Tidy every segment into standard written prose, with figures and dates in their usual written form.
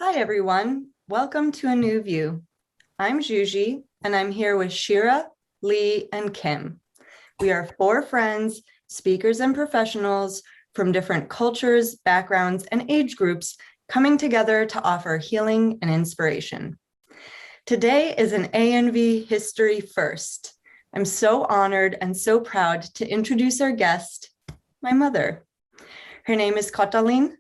Hi, everyone. Welcome to A New View. I'm Zsuzsi, and I'm here with Shira, Lee, and Kim. We are four friends, speakers, and professionals from different cultures, backgrounds, and age groups coming together to offer healing and inspiration. Today is an ANV History First. I'm so honored and so proud to introduce our guest, my mother. Her name is Katalin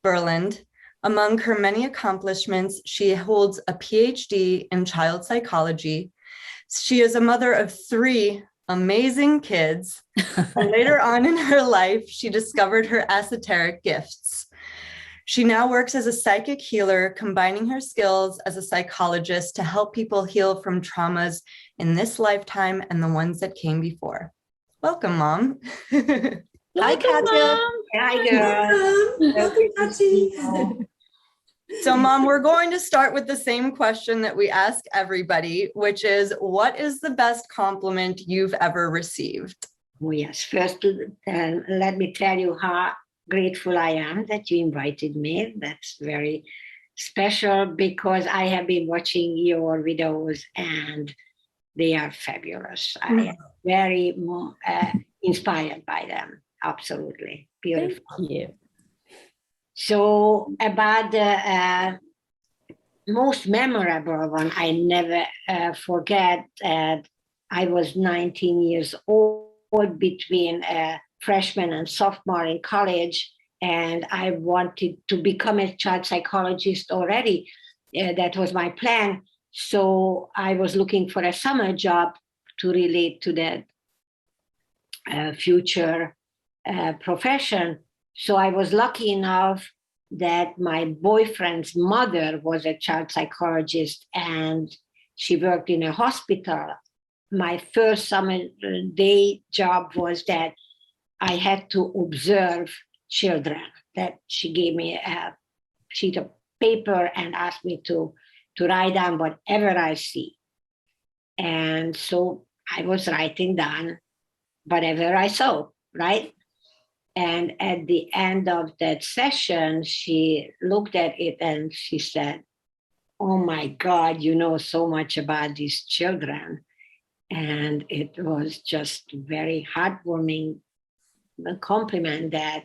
Berland. Among her many accomplishments, she holds a PhD in child psychology. She is a mother of three amazing kids. And later on in her life, she discovered her esoteric gifts. She now works as a psychic healer, combining her skills as a psychologist to help people heal from traumas in this lifetime and the ones that came before. Welcome, Mom. Hi, Katya. Hi, girl. Welcome, Kati. So, Mom, we're going to start with the same question that we ask everybody, which is, what is the best compliment you've ever received? Oh, yes. First, let me tell you how grateful I am that you invited me. That's very special because I have been watching your videos and they are fabulous. I am very inspired by them. Absolutely. Beautiful. Thank you. So about the most memorable one, I never forget that I was 19 years old between freshman and sophomore in college, and I wanted to become a child psychologist already. That was my plan. So I was looking for a summer job to relate to that future profession. So I was lucky enough that my boyfriend's mother was a child psychologist and she worked in a hospital. My first summer day job was that I had to observe children, that she gave me a sheet of paper and asked me to write down whatever I see. And so I was writing down whatever I saw, right? And at the end of that session, she looked at it and she said, "Oh my God, you know so much about these children." And it was just very heartwarming compliment that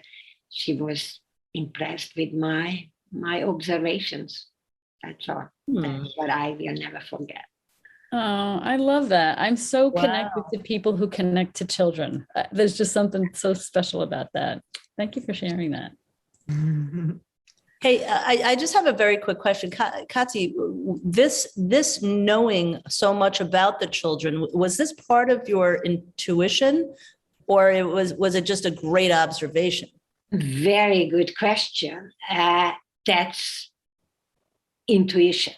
she was impressed with my observations. That's all. That's what I will never forget. Oh, I love that. I'm so connected to people who connect to children. There's just something so special about that. Thank you for sharing that. Hey, I just have a very quick question. Kati, this knowing so much about the children, was this part of your intuition or was it just a great observation? Very good question. That's intuition.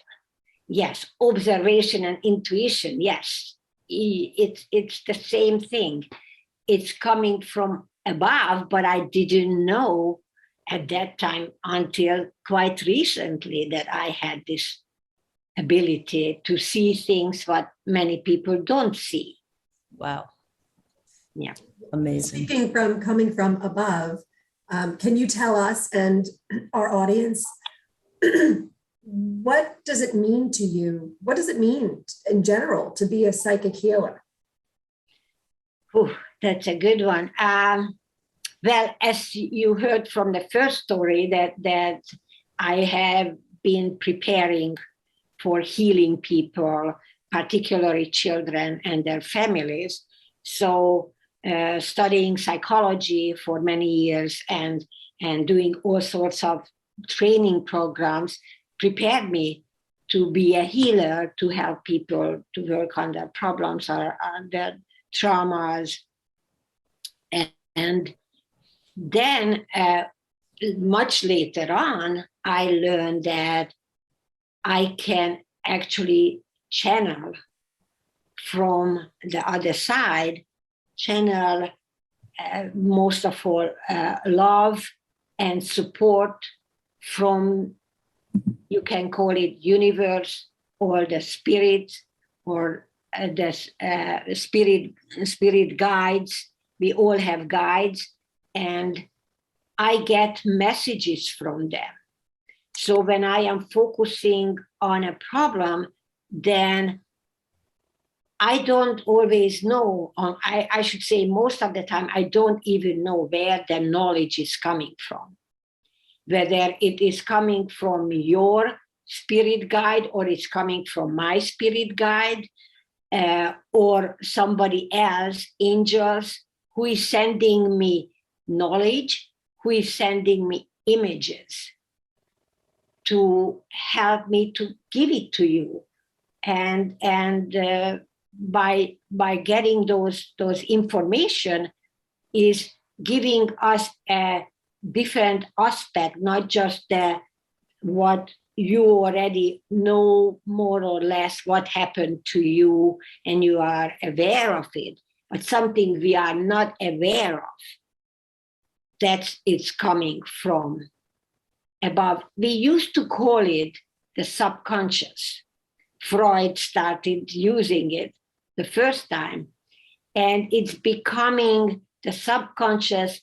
Yes, observation and intuition, yes. It's the same thing. It's coming from above, but I didn't know at that time until quite recently that I had this ability to see things what many people don't see. Wow. Yeah. Amazing. Speaking from coming from above, can you tell us and our audience, what does it mean to you? What does it mean in general to be a psychic healer? Oh, that's a good one. Well, as you heard from the first story, that I have been preparing for healing people, particularly children and their families. So studying psychology for many years and doing all sorts of training programs prepared me to be a healer, to help people to work on their problems or on their traumas. And then much later on, I learned that I can actually channel from the other side, channel most of all love and support from, you can call it universe or the spirit or the spirit guides. We all have guides and I get messages from them. So when I am focusing on a problem, then I don't always know, I should say most of the time, I don't even know where the knowledge is coming from. Whether it is coming from your spirit guide or it's coming from my spirit guide or somebody else, angels, who is sending me knowledge, who is sending me images to help me to give it to you. And by getting those information is giving us a different aspect, not just what you already know more or less what happened to you and you are aware of it, but something we are not aware of, that it's coming from above. We used to call it the subconscious. Freud started using it the first time, and it's becoming, the subconscious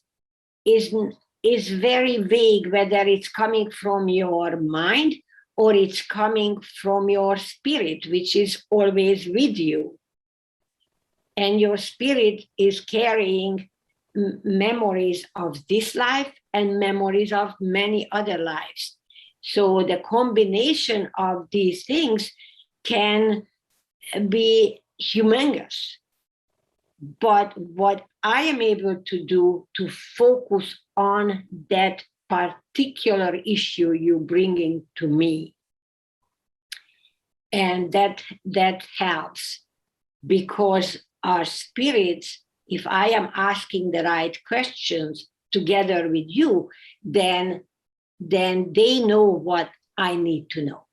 is very vague, whether it's coming from your mind or it's coming from your spirit, which is always with you. And your spirit is carrying memories of this life and memories of many other lives. So the combination of these things can be humongous. But what I am able to do to focus on that particular issue you're bringing to me, and that helps, because our spirits, if I am asking the right questions together with you, then they know what I need to know,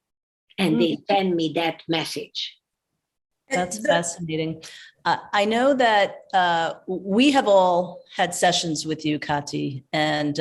and they send me that message. That's fascinating. I know that we have all had sessions with you, Kati, and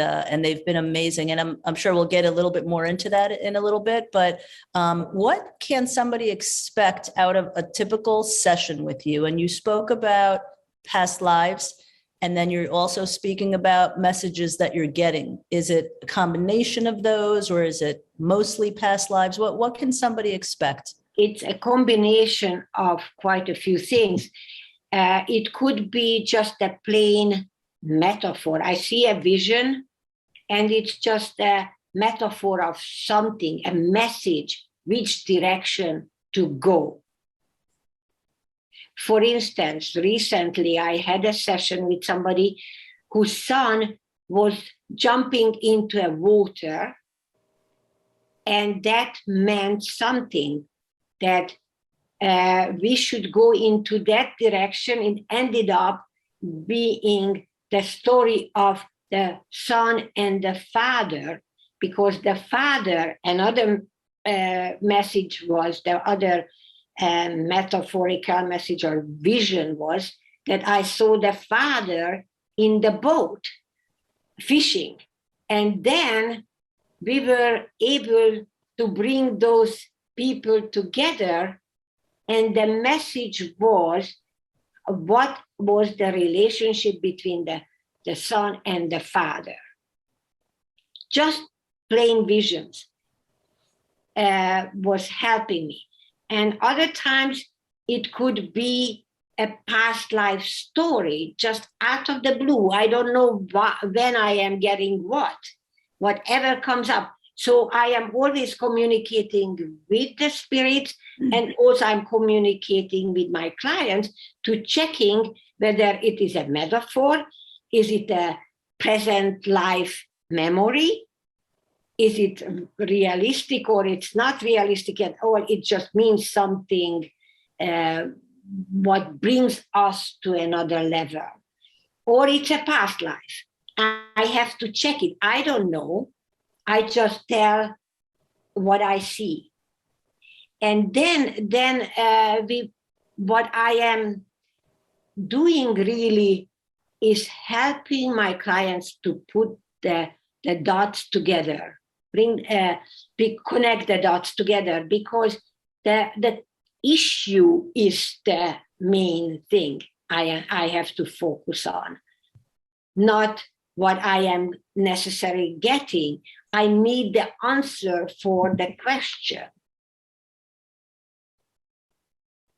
they've been amazing. And I'm sure we'll get a little bit more into that in a little bit. But what can somebody expect out of a typical session with you? And you spoke about past lives, and then you're also speaking about messages that you're getting. Is it a combination of those, or is it mostly past lives? What can somebody expect? It's a combination of quite a few things. It could be just a plain metaphor. I see a vision, and it's just a metaphor of something, a message, which direction to go. For instance, recently I had a session with somebody whose son was jumping into a water, and that meant something, that we should go into that direction. It ended up being the story of the son and the father, because the father, another message was, the other metaphorical message or vision was that I saw the father in the boat fishing. And then we were able to bring those people together, and the message was, what was the relationship between the son and the father. Just plain visions was helping me. And other times it could be a past life story, just out of the blue. I don't know when I am getting whatever comes up. So I am always communicating with the spirits, and also I'm communicating with my clients to checking whether it is a metaphor, is it a present life memory, is it realistic or it's not realistic at all, it just means something what brings us to another level, or it's a past life. I have to check it. I don't know. I just tell what I see. And then what I am doing really is helping my clients to put the dots together, connect the dots together, because the issue is the main thing I have to focus on, not what I am necessarily getting. I need the answer for the question.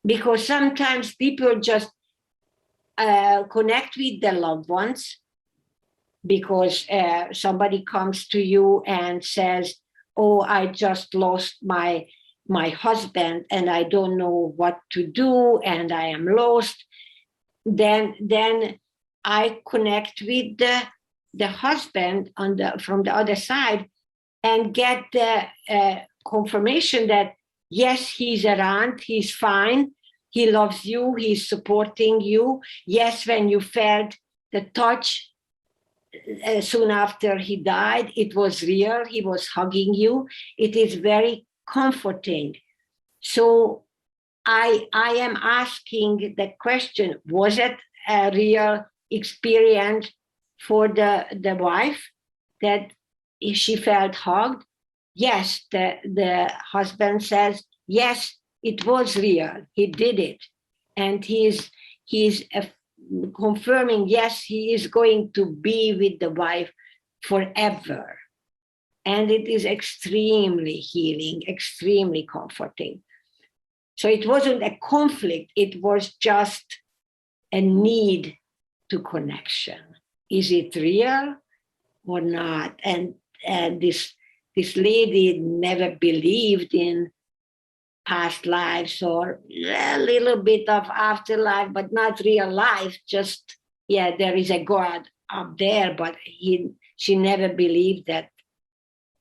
Because sometimes people just connect with their loved ones because somebody comes to you and says, oh, I just lost my husband and I don't know what to do and I am lost. Then I connect with the husband from the other side and get the confirmation that, yes, he's around, he's fine, he loves you, he's supporting you. Yes, when you felt the touch soon after he died, it was real, he was hugging you. It is very comforting. So I am asking the question, was it a real experience for the wife that she felt hugged? Yes, the husband says, yes, it was real. He did it. And he's confirming, yes, he is going to be with the wife forever. And it is extremely healing, extremely comforting. So it wasn't a conflict. It was just a need to connection. Is it real or not? And this lady never believed in past lives or a little bit of afterlife, but not real life. Just, yeah, there is a God up there, but she never believed that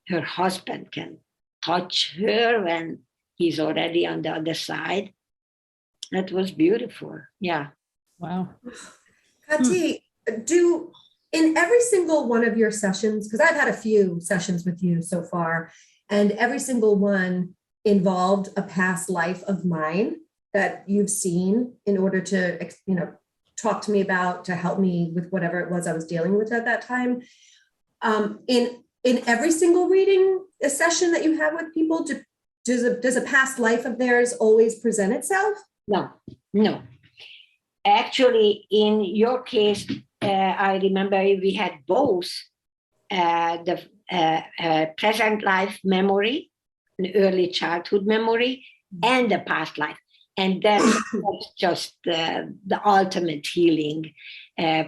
her husband can touch her when he's already on the other side. That was beautiful. Yeah. Wow. Kati, in every single one of your sessions, because I've had a few sessions with you so far, and every single one involved a past life of mine that you've seen in order to, talk to me about, to help me with whatever it was I was dealing with at that time. In every single reading a session that you have with people, does a past life of theirs always present itself? No. Actually, in your case, I remember we had both the present life memory, an early childhood memory, and the past life. And that's just the ultimate healing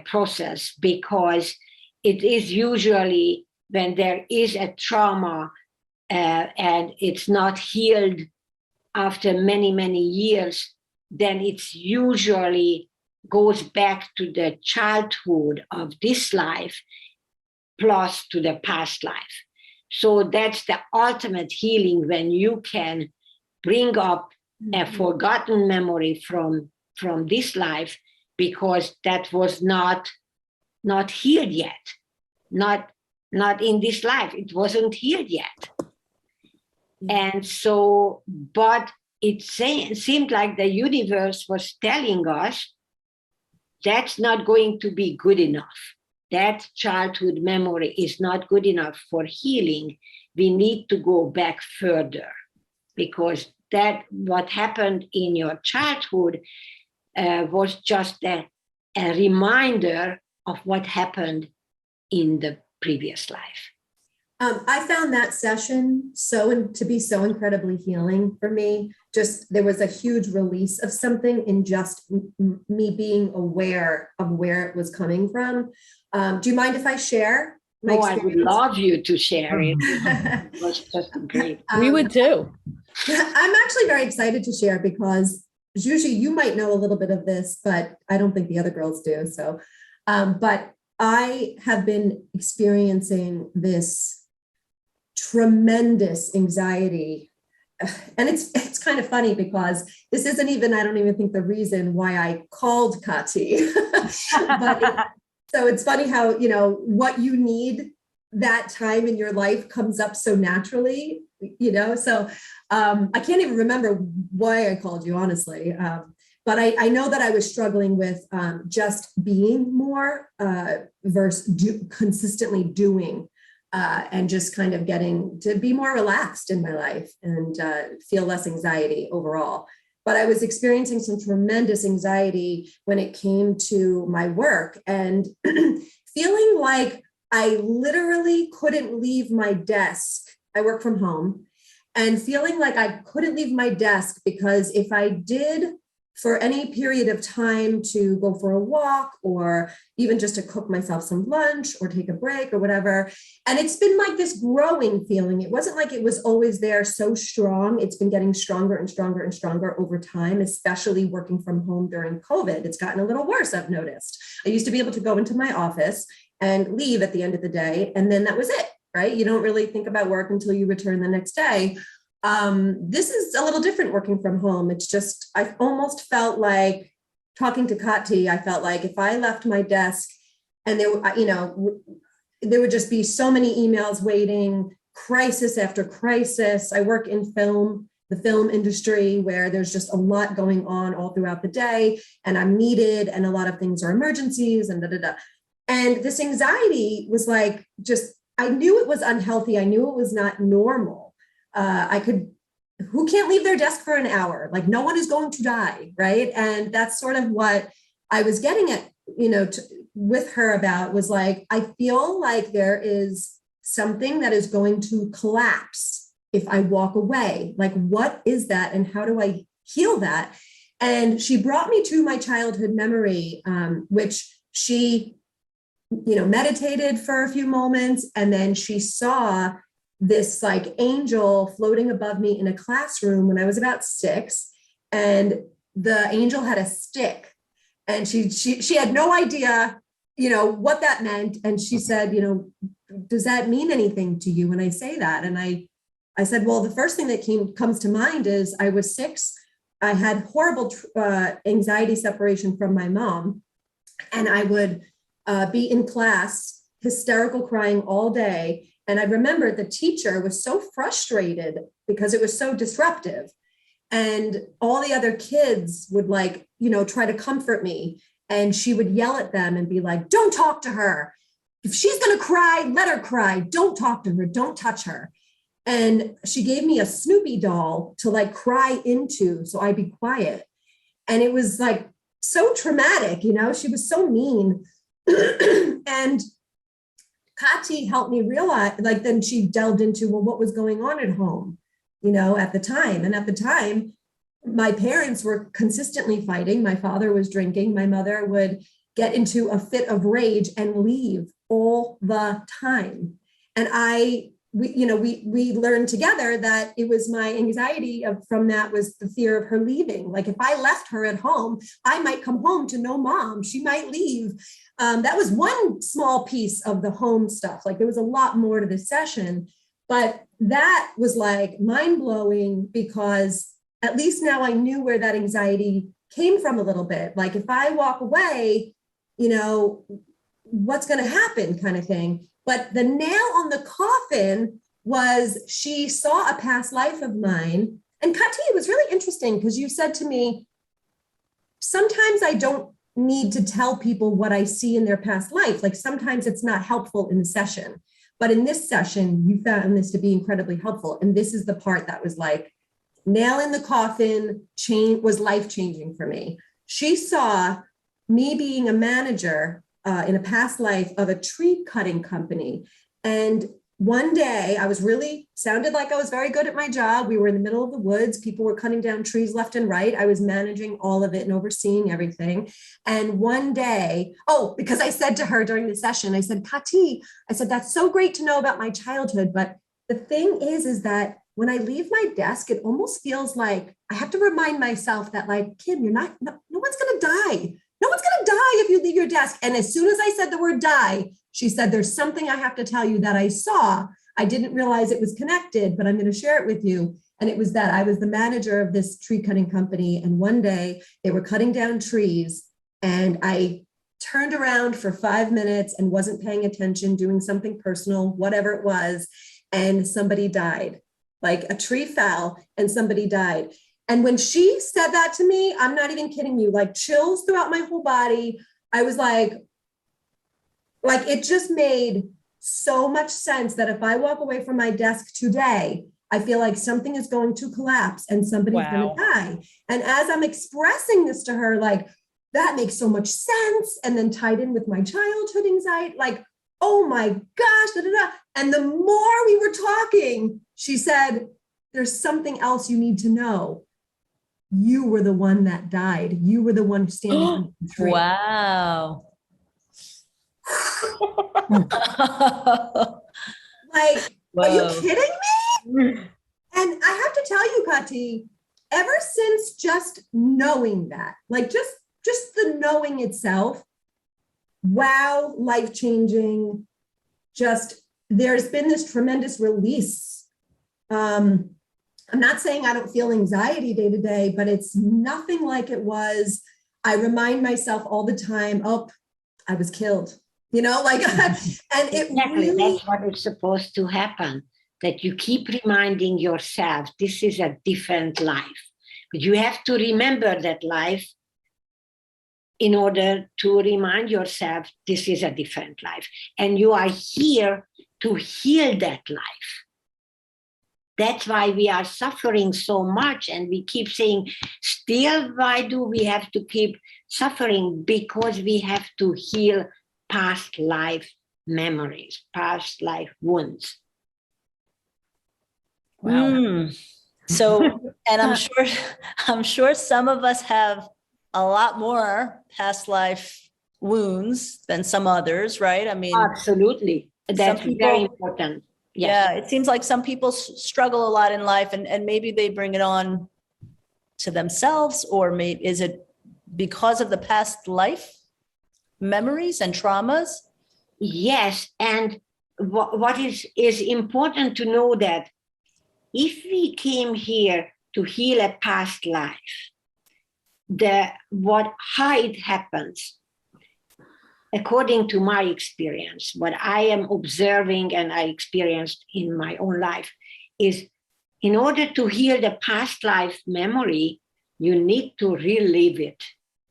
process, because it is usually when there is a trauma and it's not healed after many, many years, then it's usually goes back to the childhood of this life plus to the past life. So that's the ultimate healing, when you can bring up a forgotten memory from this life, because that was not healed yet. Not in this life. It wasn't healed yet. And so, but it seemed like the universe was telling us that's not going to be good enough. That childhood memory is not good enough for healing. We need to go back further, because that what happened in your childhood was just a reminder of what happened in the previous life. I found that session to be so incredibly healing for me. Just there was a huge release of something in just me being aware of where it was coming from. Do you mind if I share my experience? I would love you to share it. It was just great. We would too. I'm actually very excited to share, because Zsuzsi, you might know a little bit of this, but I don't think the other girls do. So, but I have been experiencing this tremendous anxiety. And it's kind of funny, because this isn't even, I don't even think the reason why I called Kati. But so it's funny how, what you need that time in your life comes up so naturally, so I can't even remember why I called you, honestly. But I know that I was struggling with just being more versus consistently doing, and just kind of getting to be more relaxed in my life and feel less anxiety overall. But I was experiencing some tremendous anxiety when it came to my work, and feeling like I literally couldn't leave my desk. I work from home, and feeling like I couldn't leave my desk because if I did for any period of time to go for a walk or even just to cook myself some lunch or take a break or whatever. And it's been like this growing feeling. It wasn't like it was always there so strong. It's been getting stronger and stronger and stronger over time, especially working from home during COVID. It's gotten a little worse, I've noticed. I used to be able to go into my office and leave at the end of the day, and then that was it, right? You don't really think about work until you return the next day. This is a little different working from home. It's just, I almost felt like talking to Kati, I felt like if I left my desk and there, there would just be so many emails waiting, crisis after crisis. I work in the film industry where there's just a lot going on all throughout the day and I'm needed and a lot of things are emergencies and And this anxiety was like, I knew it was unhealthy. I knew it was not normal. Who can't leave their desk for an hour? Like no one is going to die, right? And that's sort of what I was getting at, with her about was like, I feel like there is something that is going to collapse if I walk away. Like, what is that? And how do I heal that? And she brought me to my childhood memory, which she, meditated for a few moments. And then she saw this like angel floating above me in a classroom when I was about 6. And the angel had a stick and she had no idea, what that meant. And she said, does that mean anything to you when I say that? And I said, well, the first thing that comes to mind is I was 6. I had horrible anxiety separation from my mom. And I would be in class, hysterical crying all day. And I remember the teacher was so frustrated because it was so disruptive. And all the other kids would try to comfort me. And she would yell at them and be like, don't talk to her. If she's going to cry, let her cry. Don't talk to her. Don't touch her. And she gave me a Snoopy doll to cry into so I'd be quiet. And it was so traumatic, she was so mean. And Kati helped me realize, then she delved into, well, what was going on at home, at the time. And at the time, my parents were consistently fighting. My father was drinking. My mother would get into a fit of rage and leave all the time. And we learned together that it was my anxiety from that was the fear of her leaving. Like if I left her at home, I might come home to no mom. She might leave. That was one small piece of the home stuff. There was a lot more to this session, but that was mind blowing because at least now I knew where that anxiety came from a little bit. If I walk away, what's going to happen kind of thing. But the nail on the coffin was she saw a past life of mine. And Kati, it was really interesting because you said to me, sometimes I don't need to tell people what I see in their past life. Sometimes it's not helpful in the session. But in this session, you found this to be incredibly helpful. And this is the part that was nail in the coffin, was life-changing for me. She saw me being a manager in a past life of a tree cutting company. And one day sounded like I was very good at my job. We were in the middle of the woods. People were cutting down trees left and right. I was managing all of it and overseeing everything. And one day, because I said to her during the session, I said, Kati, that's so great to know about my childhood. But the thing is that when I leave my desk, it almost feels like I have to remind myself that Kim, no one's going to die. No one's going to die if you leave your desk. And as soon as I said the word die, she said, there's something I have to tell you that I saw. I didn't realize it was connected, but I'm going to share it with you. And it was that I was the manager of this tree cutting company. And one day they were cutting down trees and I turned around for 5 minutes and wasn't paying attention, doing something personal, whatever it was. And somebody died. A tree fell and somebody died. And when she said that to me, I'm not even kidding you, chills throughout my whole body. I was it just made so much sense that if I walk away from my desk today, I feel like something is going to collapse and somebody's going to die. And as I'm expressing this to her, that makes so much sense. And then tied in with my childhood anxiety, like, oh my gosh, da, da, da. And the more we were talking, she said, there's something else you need to know. You were the one that died. You were the one standing on the tree. Wow. Like, are you Whoa. kidding me? And I have to tell you, Kati, ever since just knowing that, like just the knowing itself, wow, life-changing, just there's been this tremendous release. I'm not saying I don't feel anxiety day to day, but it's nothing like it was. I remind myself all the time, oh, I was killed, you know, like, and it Exactly, really, that's what is supposed to happen, that you keep reminding yourself, this is a different life. But you have to remember that life in order to remind yourself, this is a different life. And you are here to heal that life. That's why we are suffering so much. And we keep saying, still, why do we have to keep suffering? Because we have to heal past life memories, past life wounds. Wow. So, and I'm sure some of us have a lot more past life wounds than some others, right? I mean, Absolutely. That's people- very important. Yes. yeah, it seems like some people struggle a lot in life, and maybe they bring it on to themselves, or maybe is it because of the past life memories and traumas? Yes, and what is important to know that if we came here to heal a past life, how it happens, according to my experience, what I am observing and I experienced in my own life, is in order to heal the past life memory, you need to relive it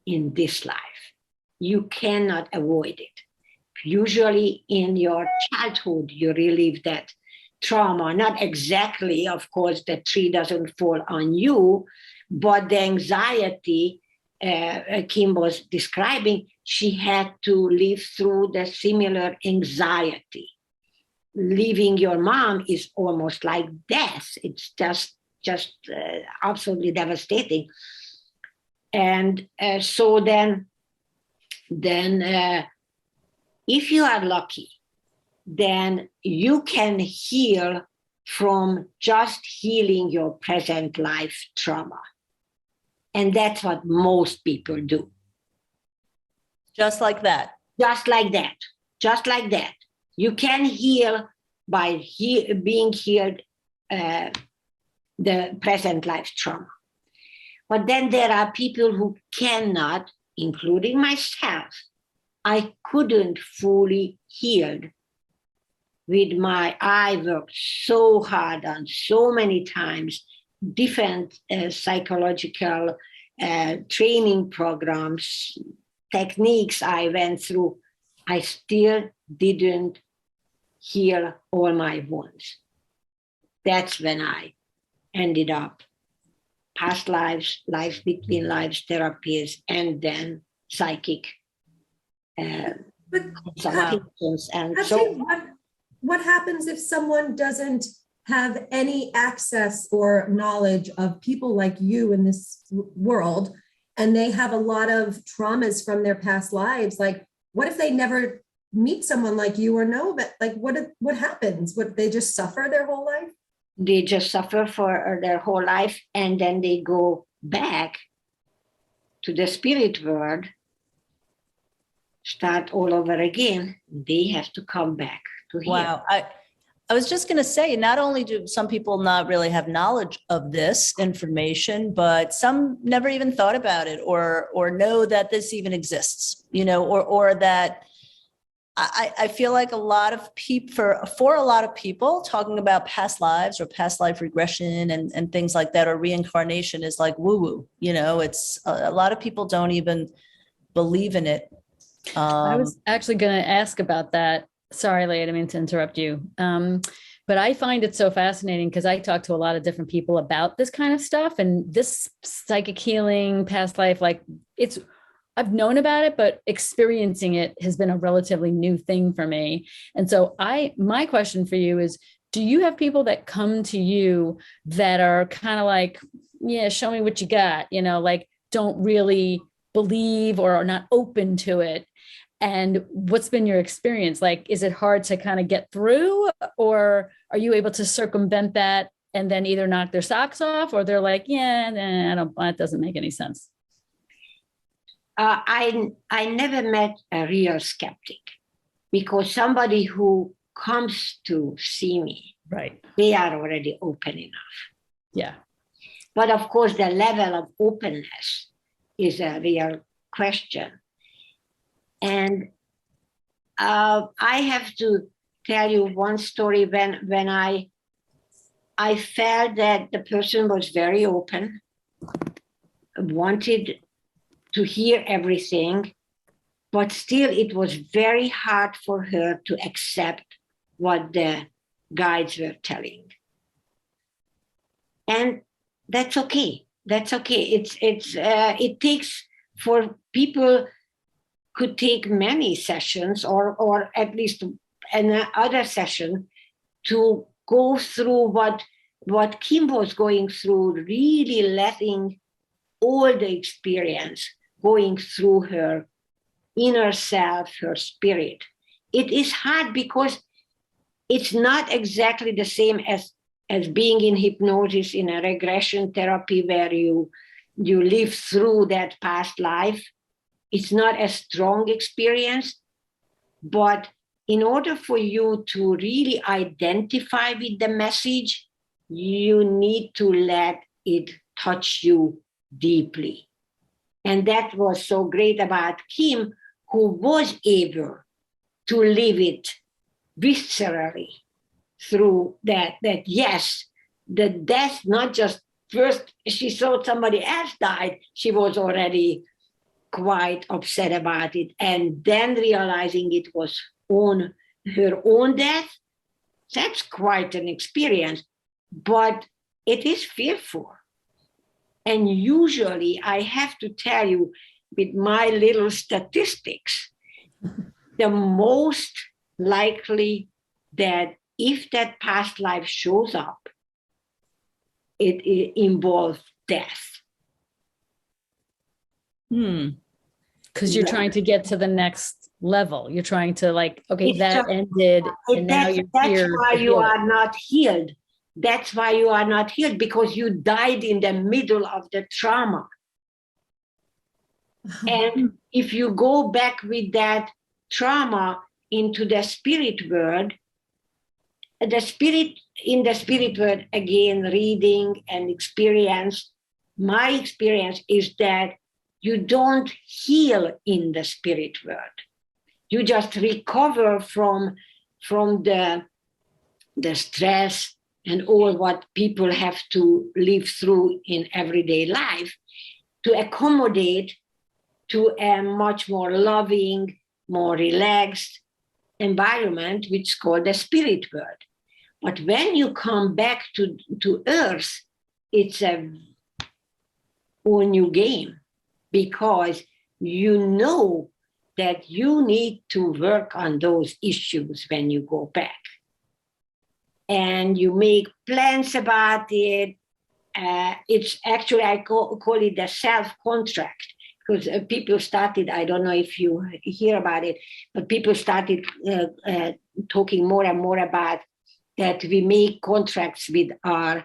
in this life. You cannot avoid it. Usually in your childhood, you relive that trauma, not exactly, of course, the tree doesn't fall on you, but the anxiety Kim was describing, she had to live through the similar anxiety. Leaving your mom is almost like death. It's just absolutely devastating. And so then if you are lucky, then you can heal from just healing your present life trauma. And that's what most people do. Just like that. Just like that. Just like that. You can heal by being healed the present life trauma. But then there are people who cannot, including myself. I couldn't fully heal. I worked so hard on so many times, different psychological training programs, techniques I went through. I still didn't heal all my wounds. That's when I ended up past lives, lives between lives therapies, and then psychic consultations. And actually, what happens if someone doesn't have any access or knowledge of people like you in this world, and they have a lot of traumas from their past lives? Like, what if they never meet someone like you or know, but like, what happens? Would they just suffer their whole life? They just suffer for their whole life, and then they go back to the spirit world, start all over again. They have to come back to here. Wow. I was just going to say, not only do some people not really have knowledge of this information, but some never even thought about it or know that this even exists, or that I feel like a lot of people, for a lot of people, talking about past lives or past life regression and things like that, or reincarnation is like woo-woo. It's a lot of people don't even believe in it. I was actually going to ask about that. Sorry, Leah, I didn't mean to interrupt you. But I find it so fascinating because I talk to a lot of different people about this kind of stuff, and this psychic healing, past life, like it's I've known about it, but experiencing it has been a relatively new thing for me. And so my question for you is, do you have people that come to you that are kind of like, yeah, show me what you got, like don't really believe or are not open to it? And what's been your experience? Like, is it hard to kind of get through, or are you able to circumvent that and then either knock their socks off, or they're like, yeah, nah, that doesn't make any sense? I never met a real skeptic, because somebody who comes to see me, Right. they are already open enough. Yeah. But of course, the level of openness is a real question. And I have to tell you one story when I felt that the person was very open, wanted to hear everything, but still it was very hard for her to accept what the guides were telling. And that's okay. That's okay. It takes, for people could take many sessions or at least another session to go through what Kim was going through, really letting all the experience going through her inner self, her spirit. It is hard because it's not exactly the same as being in hypnosis, in a regression therapy where you live through that past life. It's not a strong experience, but in order for you to really identify with the message, you need to let it touch you deeply. And that was so great about Kim, who was able to live it viscerally through that yes, the death, not just first she saw somebody else died, she was already quite upset about it. And then realizing it was her own death, that's quite an experience. But it is fearful. And usually, I have to tell you, with my little statistics, the most likely that if that past life shows up, it involves death. Because you're trying to get to the next level. You're trying to ended, and now you're here. That's why you are not healed. That's why you are not healed, because you died in the middle of the trauma. And if you go back with that trauma into the spirit world, in the spirit world, again, reading and experience, my experience is that you don't heal in the spirit world. You just recover from the stress and all what people have to live through in everyday life to accommodate to a much more loving, more relaxed environment, which is called the spirit world. But when you come back to Earth, it's a whole new game, because you know that you need to work on those issues when you go back. And you make plans about it. It's actually, I call it the self-contract, because people started, I don't know if you hear about it, but people started talking more and more about that we make contracts with our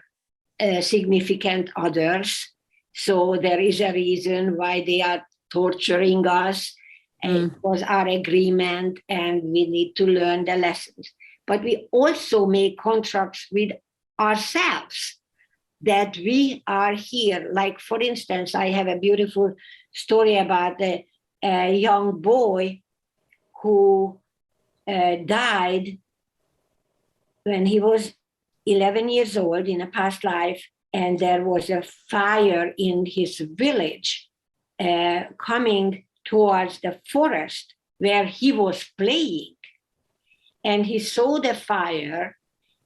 significant others. So there is a reason why they are torturing us. And it was our agreement, and we need to learn the lessons. But we also make contracts with ourselves that we are here. Like, for instance, I have a beautiful story about a young boy who died when he was 11 years old in a past life, and there was a fire in his village coming towards the forest where he was playing. And he saw the fire,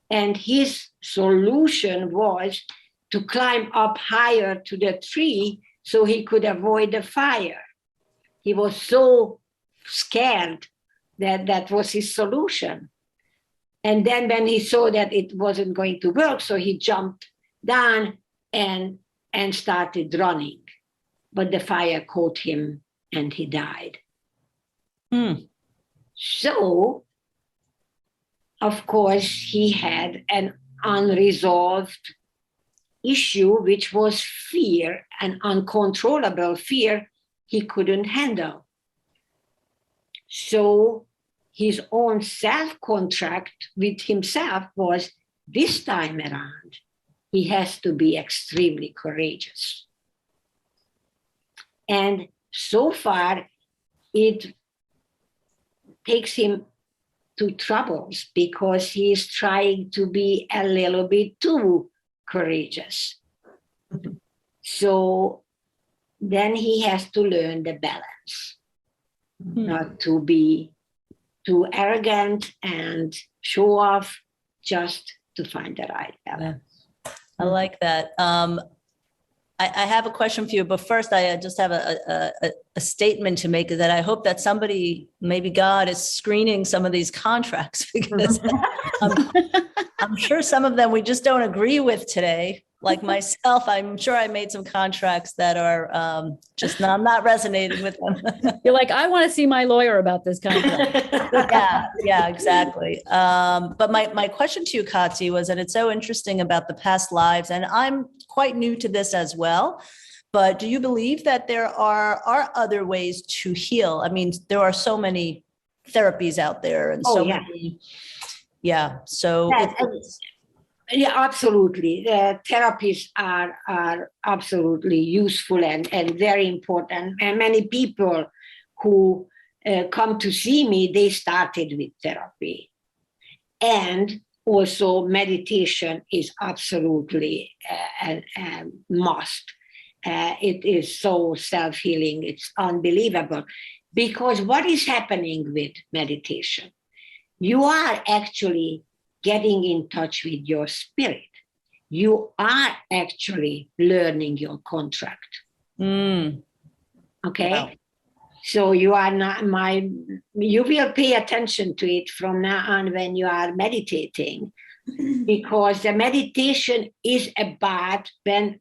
and his solution was to climb up higher to the tree so he could avoid the fire. he was so scared that that was his solution. And then when he saw that it wasn't going to work, so he jumped down and started running. But the fire caught him and he died. So, of course, he had an unresolved issue, which was fear, an uncontrollable fear he couldn't handle. So his own self-contract with himself was, this time around, he has to be extremely courageous. And so far, it takes him to troubles because he is trying to be a little bit too courageous. So then he has to learn the balance, not to be too arrogant and show off, just to find the right balance. I like that. I have a question for you, but first I just have a statement to make, that I hope that somebody, maybe God, is screening some of these contracts, because I'm sure some of them we just don't agree with today. Like myself, I'm sure I made some contracts that are just not, I'm not resonating with them. You're like, I want to see my lawyer about this contract. Yeah, exactly. But my question to you, Kati, was that it's so interesting about the past lives, and I'm quite new to this as well. But do you believe that there are other ways to heal? I mean, there are so many therapies out there, and many. Yeah. So. Yeah, absolutely. Therapies are absolutely useful and very important. And many people who come to see me, they started with therapy. And also meditation is absolutely a must. It is so self-healing. It's unbelievable. Because what is happening with meditation? You are actually getting in touch with your spirit. You are actually learning your contract. Okay? Wow. So you are not you will pay attention to it from now on when you are meditating, because the meditation is about, when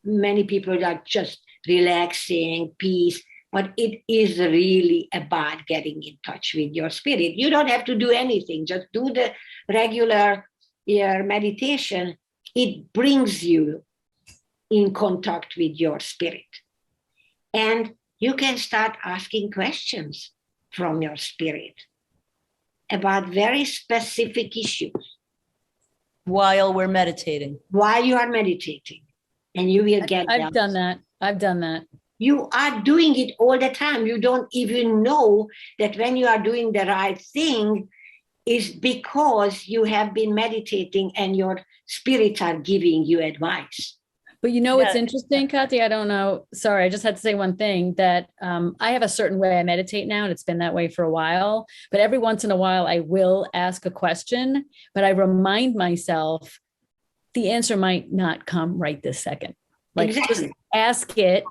many people are just relaxing, peace, but it is really about getting in touch with your spirit. You don't have to do anything, just do the regular meditation. It brings you in contact with your spirit. And you can start asking questions from your spirit about very specific issues. While we're meditating. While you are meditating. And you will get I've done that. I've done that. You are doing it all the time. You don't even know that when you are doing the right thing is because you have been meditating and your spirits are giving you advice. But you know, it's interesting, Kati, I don't know. Sorry, I just had to say one thing, that I have a certain way I meditate now, and it's been that way for a while. But every once in a while, I will ask a question, but I remind myself the answer might not come right this second. Like, exactly. Just ask it.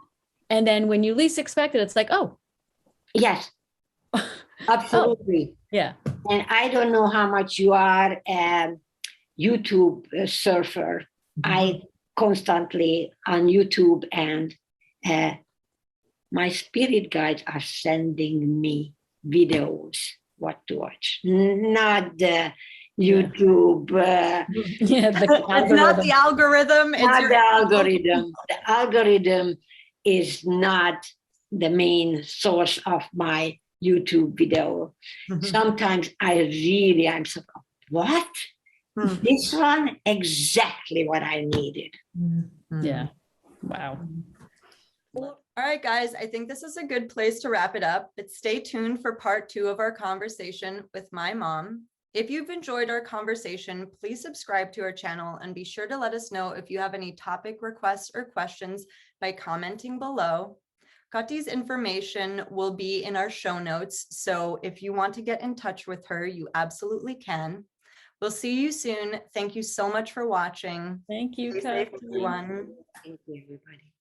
And then when you least expect it, it's like, oh. Yes, absolutely. Oh, yeah. And I don't know how much you are a YouTube surfer. I constantly on YouTube, and my spirit guides are sending me videos, what to watch. Not the YouTube. It's not the algorithm. It's not the algorithm. The algorithm is not the main source of my YouTube video. Sometimes I'm so, what? This one, exactly what I needed. Yeah. Wow. All right, guys, I think this is a good place to wrap it up, but stay tuned for part 2 of our conversation with my mom. If you've enjoyed our conversation, please subscribe to our channel and be sure to let us know if you have any topic requests or questions by commenting below. Kati's information will be in our show notes, so if you want to get in touch with her, you absolutely can. We'll see you soon. Thank you so much for watching. Thank you, Stay safe, Kati. everyone. Thank you, everybody.